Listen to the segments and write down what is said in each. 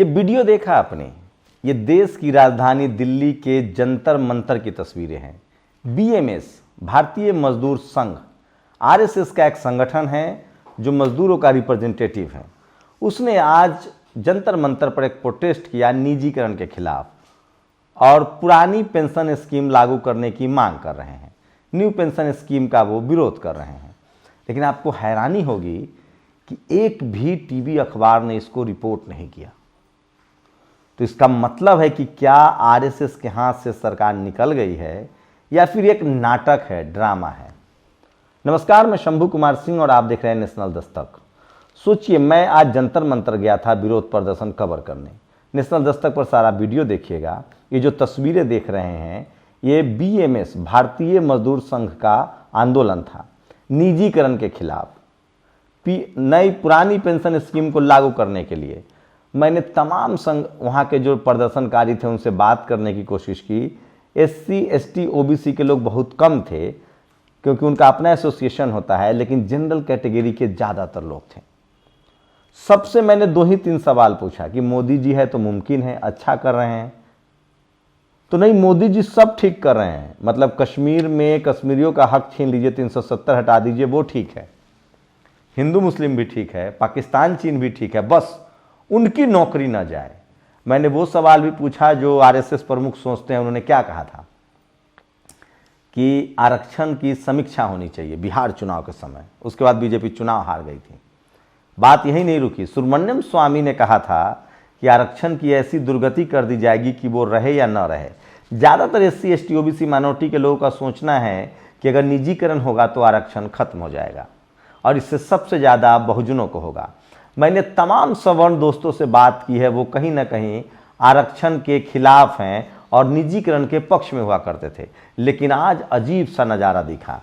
ये वीडियो देखा आपने, ये देश की राजधानी दिल्ली के जंतर मंतर की तस्वीरें हैं। बीएमएस भारतीय मजदूर संघ आरएसएस का एक संगठन है जो मजदूरों का रिप्रेजेंटेटिव है। उसने आज जंतर मंतर पर एक प्रोटेस्ट किया निजीकरण के खिलाफ और पुरानी पेंशन स्कीम लागू करने की मांग कर रहे हैं। न्यू पेंशन स्कीम का वो विरोध कर रहे हैं। लेकिन आपको हैरानी होगी कि एक भी टीवी अखबार ने इसको रिपोर्ट नहीं किया। तो इसका मतलब है कि क्या आरएसएस के हाथ से सरकार निकल गई है या फिर एक नाटक है, ड्रामा है। नमस्कार, मैं शंभू कुमार सिंह और आप देख रहे हैं नेशनल दस्तक। सोचिए, मैं आज जंतर मंतर गया था विरोध प्रदर्शन कवर करने। नेशनल दस्तक पर सारा वीडियो देखिएगा। ये जो तस्वीरें देख रहे हैं ये बीएमएस भारतीय मजदूर संघ का आंदोलन था निजीकरण के खिलाफ, नई पुरानी पेंशन स्कीम को लागू करने के लिए। मैंने तमाम संघ वहाँ के जो प्रदर्शनकारी थे उनसे बात करने की कोशिश की। एससी एसटी ओबीसी के लोग बहुत कम थे क्योंकि उनका अपना एसोसिएशन होता है, लेकिन जनरल कैटेगरी के ज़्यादातर लोग थे। सबसे मैंने 2 ही 3 सवाल पूछा कि मोदी जी है तो मुमकिन है अच्छा कर रहे हैं? तो नहीं, मोदी जी सब ठीक कर रहे हैं। मतलब कश्मीर में कश्मीरियों का हक छीन लीजिए, 370 हटा दीजिए, वो ठीक है। हिंदू मुस्लिम भी ठीक है, पाकिस्तान चीन भी ठीक है, बस उनकी नौकरी ना जाए। मैंने वो सवाल भी पूछा जो आरएसएस प्रमुख सोचते हैं। उन्होंने क्या कहा था कि आरक्षण की समीक्षा होनी चाहिए बिहार चुनाव के समय। उसके बाद बीजेपी चुनाव हार गई थी। बात यही नहीं रुकी। सुब्रमण्यम स्वामी ने कहा था कि आरक्षण की ऐसी दुर्गति कर दी जाएगी कि वो रहे या न रहे। ज़्यादातर एससी एसटी ओबीसी माइनॉरिटी के लोगों का सोचना है कि अगर निजीकरण होगा तो आरक्षण खत्म हो जाएगा और इससे सबसे ज़्यादा बहुजनों को होगा। मैंने तमाम सवर्ण दोस्तों से बात की है, वो कहीं ना कहीं आरक्षण के खिलाफ हैं और निजीकरण के पक्ष में हुआ करते थे। लेकिन आज अजीब सा नज़ारा दिखा।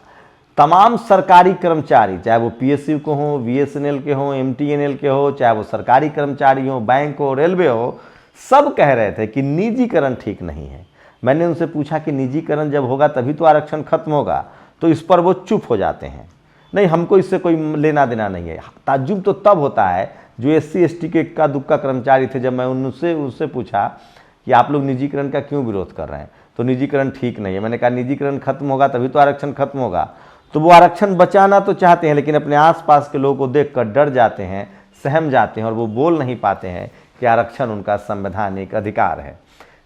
तमाम सरकारी कर्मचारी, चाहे वो पीएसयू को हो, बीएसएनएल के हो, एमटीएनएल के हो, चाहे वो सरकारी कर्मचारी हो, बैंक हो, रेलवे हो, सब कह रहे थे कि निजीकरण ठीक नहीं है। मैंने उनसे पूछा कि निजीकरण जब होगा तभी तो आरक्षण खत्म होगा, तो इस पर वो चुप हो जाते हैं। नहीं, हमको इससे कोई लेना देना नहीं है। ताज्जुब तो तब होता है जो एससी एसटी के इक्का दुक्का कर्मचारी थे। जब मैं उनसे पूछा कि आप लोग निजीकरण का क्यों विरोध कर रहे हैं, तो निजीकरण ठीक नहीं है। मैंने कहा निजीकरण खत्म होगा तभी तो आरक्षण खत्म होगा। तो वो आरक्षण बचाना तो चाहते हैं, लेकिन अपने आसपास के लोगों को देखकर डर जाते हैं, सहम जाते हैं और वो बोल नहीं पाते हैं कि आरक्षण उनका संवैधानिक अधिकार है।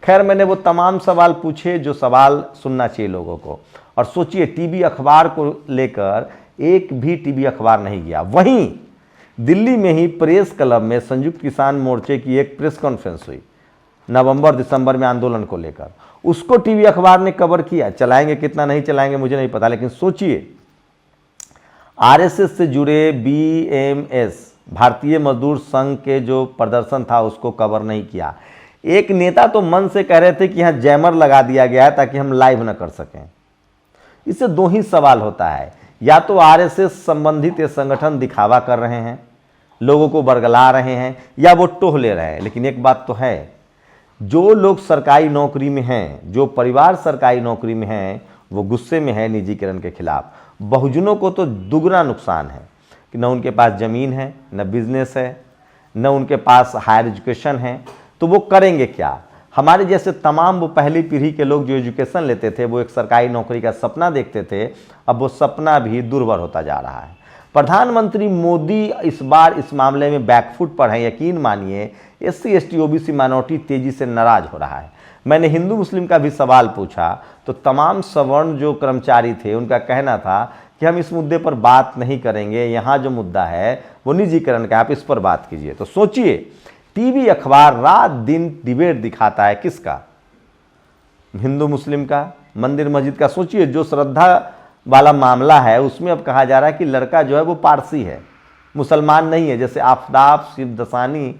खैर, मैंने वो तमाम सवाल पूछे जो सवाल सुनना चाहिए लोगों को। और सोचिए, टीवी अखबार को लेकर एक भी टीवी अखबार नहीं गया। वहीं दिल्ली में ही प्रेस क्लब में संयुक्त किसान मोर्चे की एक प्रेस कॉन्फ्रेंस हुई नवंबर दिसंबर में आंदोलन को लेकर। उसको टीवी अखबार ने कवर किया। चलाएंगे कितना नहीं चलाएंगे मुझे नहीं पता, लेकिन सोचिए, आरएसएस से जुड़े बीएमएस भारतीय मजदूर संघ के जो प्रदर्शन था उसको कवर नहीं किया। एक नेता तो मन से कह रहे थे कि यहाँ जैमर लगा दिया गया है ताकि हम लाइव न कर सकें। इससे 2 ही सवाल होता है, या तो आरएसएस संबंधित ये संगठन दिखावा कर रहे हैं, लोगों को बरगला रहे हैं, या वो टोह ले रहे हैं। लेकिन एक बात तो है, जो लोग सरकारी नौकरी में हैं, जो परिवार सरकारी नौकरी में हैं, वो गुस्से में है निजीकरण के खिलाफ। बहुजनों को तो दुगना नुकसान है कि न उनके पास ज़मीन है, न बिजनेस है, न उनके पास हायर एजुकेशन है। तो वो करेंगे क्या? हमारे जैसे तमाम वो पहली पीढ़ी के लोग जो एजुकेशन लेते थे, वो एक सरकारी नौकरी का सपना देखते थे, अब वो सपना भी दुर्बल होता जा रहा है। प्रधानमंत्री मोदी इस बार इस मामले में बैकफुट पर है। यकीन मानिए, एससी एसटी ओबीसी माइनॉरिटी तेजी से नाराज हो रहा है। मैंने हिंदू मुस्लिम का भी सवाल पूछा तो तमाम सवर्ण जो कर्मचारी थे उनका कहना था कि हम इस मुद्दे पर बात नहीं करेंगे, यहाँ जो मुद्दा है वो निजीकरण का, आप इस पर बात कीजिए। तो सोचिए, टीवी अखबार रात दिन डिबेट दिखाता है किसका? हिंदू मुस्लिम का, मंदिर मस्जिद का। सोचिए, जो श्रद्धा वाला मामला है उसमें अब कहा जा रहा है कि लड़का जो है वो पारसी है, मुसलमान नहीं है। जैसे आफताब शिवदसानी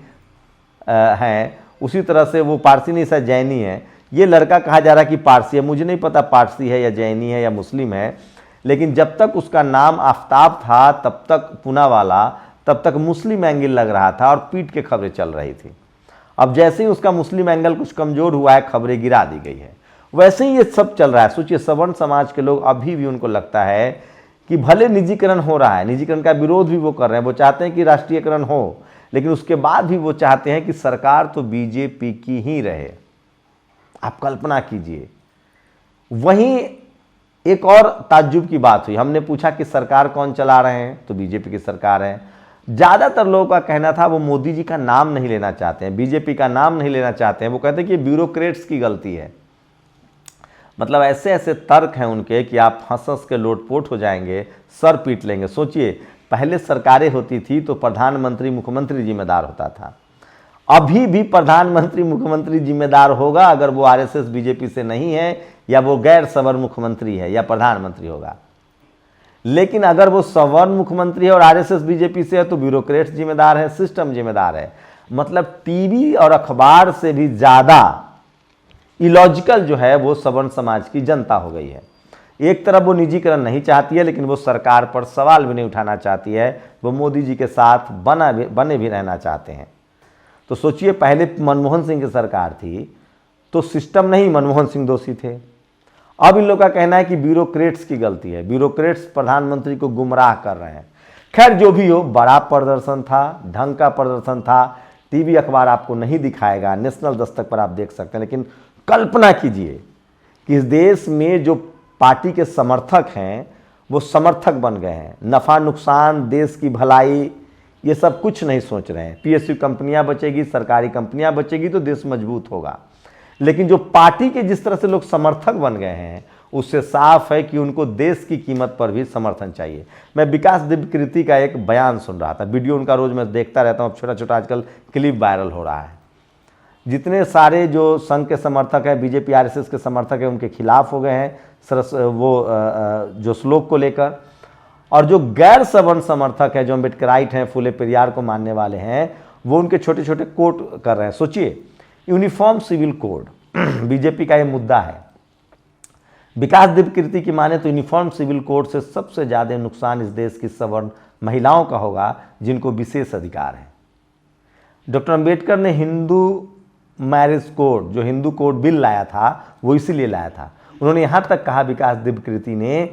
हैं, उसी तरह से वो पारसी नहीं, शायद जैनी है। ये लड़का कहा जा रहा है कि पारसी है। मुझे नहीं पता पारसी है या जैनी है या मुस्लिम है, लेकिन जब तक उसका नाम आफताब था तब तक पूना वाला, तब तक मुस्लिम एंगल लग रहा था और पीट के खबरें चल रही थी। अब जैसे ही उसका मुस्लिम एंगल कुछ कमज़ोर हुआ है, खबरें गिरा दी गई है। वैसे ही ये सब चल रहा है। सोचिए, सवर्ण समाज के लोग अभी भी उनको लगता है कि भले निजीकरण हो रहा है, निजीकरण का विरोध भी वो कर रहे हैं, वो चाहते हैं कि राष्ट्रीयकरण हो, लेकिन उसके बाद भी वो चाहते हैं कि सरकार तो बीजेपी की ही रहे। आप कल्पना कीजिए। वहीं एक और ताज्जुब की बात हुई, हमने पूछा कि सरकार कौन चला रहे हैं, तो बीजेपी की सरकार है। ज़्यादातर लोगों का कहना था वो मोदी जी का नाम नहीं लेना चाहते हैं, बीजेपी का नाम नहीं लेना चाहते हैं, वो कहते हैं कि ब्यूरोक्रेट्स की गलती है। मतलब ऐसे ऐसे तर्क हैं उनके कि आप हंस हंस के लोटपोट हो जाएंगे, सर पीट लेंगे। सोचिए, पहले सरकारें होती थी तो प्रधानमंत्री मुख्यमंत्री जिम्मेदार होता था, अभी भी प्रधानमंत्री मुख्यमंत्री जिम्मेदार होगा अगर वो आरएसएस बीजेपी से नहीं है या वो गैर सवर्ण मुख्यमंत्री है या प्रधानमंत्री होगा। लेकिन अगर वो सवर्ण मुख्यमंत्री है और आरएसएस बीजेपी से है तो ब्यूरोक्रेट्स जिम्मेदार है, सिस्टम जिम्मेदार है। मतलब टीवी और अखबार से भी ज़्यादा इलॉजिकल जो है वो सवर्ण समाज की जनता हो गई है। एक तरफ वो निजीकरण नहीं चाहती है, लेकिन वो सरकार पर सवाल भी नहीं उठाना चाहती है, वो मोदी जी के साथ बने भी रहना चाहते हैं। तो सोचिए, पहले मनमोहन सिंह की सरकार थी तो सिस्टम नहीं, मनमोहन सिंह दोषी थे। अब इन लोगों का कहना है कि ब्यूरोक्रेट्स की गलती है, ब्यूरोक्रेट्स प्रधानमंत्री को गुमराह कर रहे हैं। खैर जो भी हो, बड़ा प्रदर्शन था, ढंग का प्रदर्शन था। टीवी अखबार आपको नहीं दिखाएगा, नेशनल दस्तक पर आप देख सकते हैं। लेकिन कल्पना कीजिए कि इस देश में जो पार्टी के समर्थक हैं वो समर्थक बन गए हैं, नफ़ा नुकसान, देश की भलाई, ये सब कुछ नहीं सोच रहे हैं। पीएसयू कंपनियां बचेगी, सरकारी कंपनियां बचेगी तो देश मजबूत होगा। लेकिन जो पार्टी के जिस तरह से लोग समर्थक बन गए हैं उससे साफ है कि उनको देश की कीमत पर भी समर्थन चाहिए। मैं विकास दिव्यकृति का एक बयान सुन रहा था, वीडियो उनका रोज मैं देखता रहता हूँ, छोटा छोटा आजकल क्लिप वायरल हो रहा है। जितने सारे जो संघ के समर्थक हैं, बीजेपी आरएसएस के समर्थक हैं, उनके खिलाफ हो गए हैं जो श्लोक को लेकर। और जो गैर सवर्ण समर्थक है, जो अम्बेडकराइट हैं, फूले पेरियार को मानने वाले हैं, वो उनके छोटे छोटे कोट कर रहे हैं। सोचिए, यूनिफॉर्म सिविल कोड बीजेपी का ये मुद्दा है। विकास दिव्यकृति की माने तो यूनिफॉर्म सिविल कोड से सबसे ज्यादा नुकसान इस देश की सवर्ण महिलाओं का होगा, जिनको विशेष अधिकार है। डॉक्टर अंबेडकर ने हिंदू मैरिज कोड, जो हिंदू कोड बिल लाया था, वो इसीलिए लाया था। उन्होंने यहां तक कहा, विकास दिव्यकृति ने,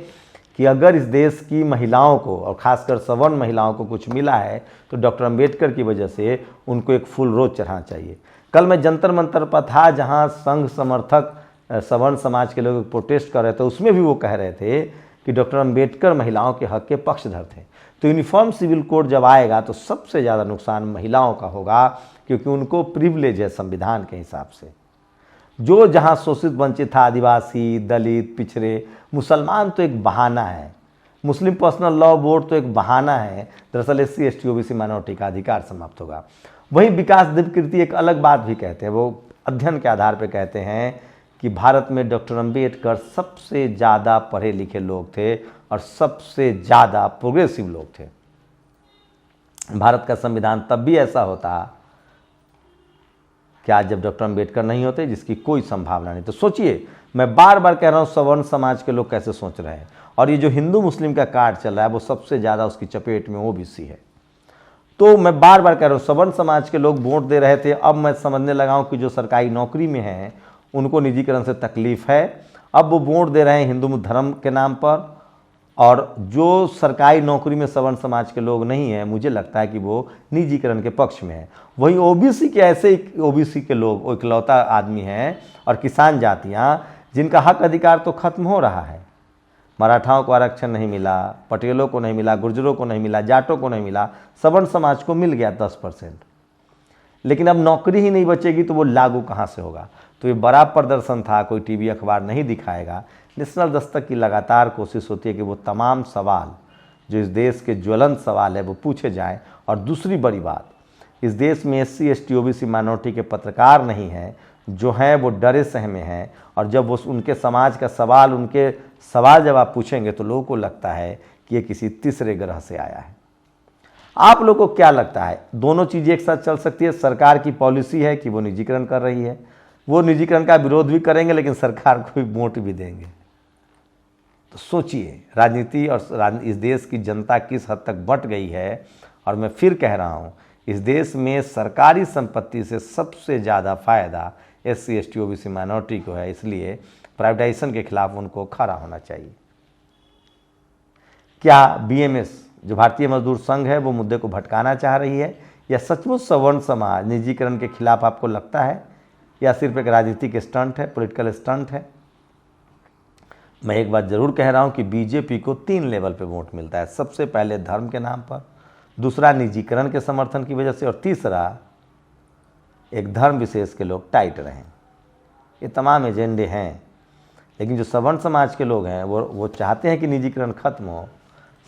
कि अगर इस देश की महिलाओं को और खासकर सवर्ण महिलाओं को कुछ मिला है तो डॉक्टर अंबेडकर की वजह से उनको एक फूल रोज चढ़ाना चाहिए। कल मैं जंतर मंतर पर था, जहां संघ समर्थक सवर्ण समाज के लोग प्रोटेस्ट कर रहे थे, उसमें भी वो कह रहे थे कि डॉक्टर अंबेडकर महिलाओं के हक के पक्षधर थे। तो यूनिफॉर्म सिविल कोड जब आएगा तो सबसे ज़्यादा नुकसान महिलाओं का होगा, क्योंकि उनको प्रिविलेज है संविधान के हिसाब से। जो जहां शोषित वंचित था, आदिवासी, दलित, पिछड़े, मुसलमान तो एक बहाना है, मुस्लिम पर्सनल लॉ बोर्ड तो एक बहाना है। दरअसल SC ST OBC माइनॉरिटी का अधिकार समाप्त होगा। वहीं विकास दिव्यकृति एक अलग बात भी कहते हैं, वो अध्ययन के आधार पर कहते हैं कि भारत में डॉक्टर अंबेडकर सबसे ज़्यादा पढ़े लिखे लोग थे और सबसे ज़्यादा प्रोग्रेसिव लोग थे। भारत का संविधान तब भी ऐसा होता कि आज जब डॉक्टर अंबेडकर नहीं होते, जिसकी कोई संभावना नहीं। तो सोचिए, मैं बार बार कह रहा हूँ, सवर्ण समाज के लोग कैसे सोच रहे हैं। और ये जो हिंदू मुस्लिम का कार्ड चल रहा है वो सबसे ज़्यादा उसकी चपेट में OBC है। तो मैं बार बार कह रहा हूँ, सवर्ण समाज के लोग वोट दे रहे थे, अब मैं समझने लगा हूँ कि जो सरकारी नौकरी में हैं उनको निजीकरण से तकलीफ है, अब वो वोट दे रहे हैं हिंदू धर्म के नाम पर। और जो सरकारी नौकरी में सवर्ण समाज के लोग नहीं हैं, मुझे लगता है कि वो निजीकरण के पक्ष में है। वहीं OBC के ऐसे OBC के लोग इकलौता आदमी हैं और किसान जातियां जिनका हक अधिकार तो खत्म हो रहा है। मराठाओं को आरक्षण नहीं मिला, पटेलों को नहीं मिला, गुर्जरों को नहीं मिला, जाटों को नहीं मिला, सवर्ण समाज को मिल गया 10%। लेकिन अब नौकरी ही नहीं बचेगी तो वो लागू कहाँ से होगा। तो ये बड़ा प्रदर्शन था, कोई टीवी अखबार नहीं दिखाएगा। नेशनल दस्तक की लगातार कोशिश होती है कि वो तमाम सवाल जो इस देश के ज्वलंत सवाल है वो पूछे जाएं। और दूसरी बड़ी बात, इस देश में SC ST OBC माइनॉरिटी के पत्रकार नहीं हैं, जो हैं वो डरे सहमे हैं। और जब वो उनके समाज का सवाल, उनके सवाल जब आप पूछेंगे तो लोगों को लगता है कि ये किसी तीसरे ग्रह से आया है। आप लोगों को क्या लगता है, दोनों चीज़ें एक साथ चल सकती है? सरकार की पॉलिसी है कि वो निजीकरण कर रही है, वो निजीकरण का विरोध भी करेंगे लेकिन सरकार को भी वोट भी देंगे। तो सोचिए, राजनीति और इस देश की जनता किस हद तक बंट गई है। और मैं फिर कह रहा हूँ, इस देश में सरकारी संपत्ति से सबसे ज़्यादा फ़ायदा SC ST OBC माइनॉरिटी को है, इसलिए प्राइवेटाइजेशन के खिलाफ उनको खड़ा होना चाहिए। क्या BMS जो भारतीय मजदूर संघ है वो मुद्दे को भटकाना चाह रही है, या सचमुच सवर्ण समाज निजीकरण के खिलाफ आपको लगता है या सिर्फ एक राजनीतिक स्टंट है, पॉलिटिकल स्टंट है? मैं एक बात जरूर कह रहा हूं कि बीजेपी को 3 लेवल पे वोट मिलता है। सबसे पहले धर्म के नाम पर, दूसरा निजीकरण के समर्थन की वजह से, और तीसरा एक धर्म विशेष के लोग टाइट रहें। ये तमाम एजेंडे हैं, लेकिन जो सवर्ण समाज के लोग हैं वो चाहते हैं कि निजीकरण खत्म हो,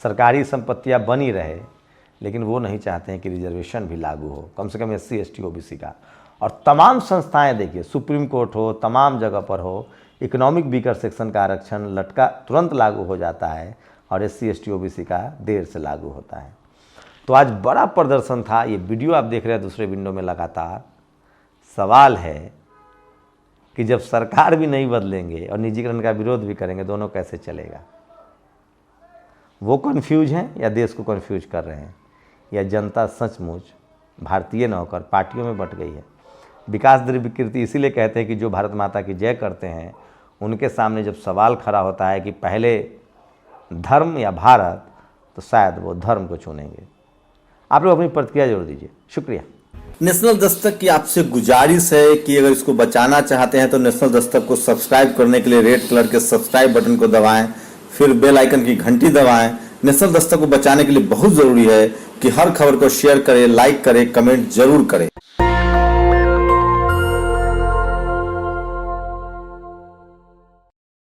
सरकारी संपत्तियां बनी रहे, लेकिन वो नहीं चाहते हैं कि रिजर्वेशन भी लागू हो, कम से कम SC ST OBC का। और तमाम संस्थाएं देखिए, सुप्रीम कोर्ट हो, तमाम जगह पर हो, इकोनॉमिक वीकर सेक्शन का आरक्षण लटका तुरंत लागू हो जाता है और SC ST OBC का देर से लागू होता है। तो आज बड़ा प्रदर्शन था, ये वीडियो आप देख रहे हैं दूसरे विंडो में लगातार। सवाल है कि जब सरकार भी नहीं बदलेंगे और निजीकरण का विरोध भी करेंगे, दोनों कैसे चलेगा? वो कन्फ्यूज हैं या देश को कन्फ्यूज कर रहे हैं, या जनता सचमुच भारतीय न होकर पार्टियों में बट गई है? विकास द्रव्य विकृति इसीलिए कहते हैं कि जो भारत माता की जय करते हैं, उनके सामने जब सवाल खड़ा होता है कि पहले धर्म या भारत, तो शायद वो धर्म को चुनेंगे। आप लोग अपनी प्रतिक्रिया जरूर दीजिए। शुक्रिया। नेशनल दस्तक की आपसे गुजारिश है कि अगर इसको बचाना चाहते हैं तो नेशनल दस्तक को सब्सक्राइब करने के लिए रेड कलर के सब्सक्राइब बटन को दबाएं, फिर बेल आइकन की घंटी दबाएं। नेशनल दस्तक को बचाने के लिए बहुत जरूरी है कि हर खबर को शेयर करें, लाइक करें, कमेंट जरूर करें।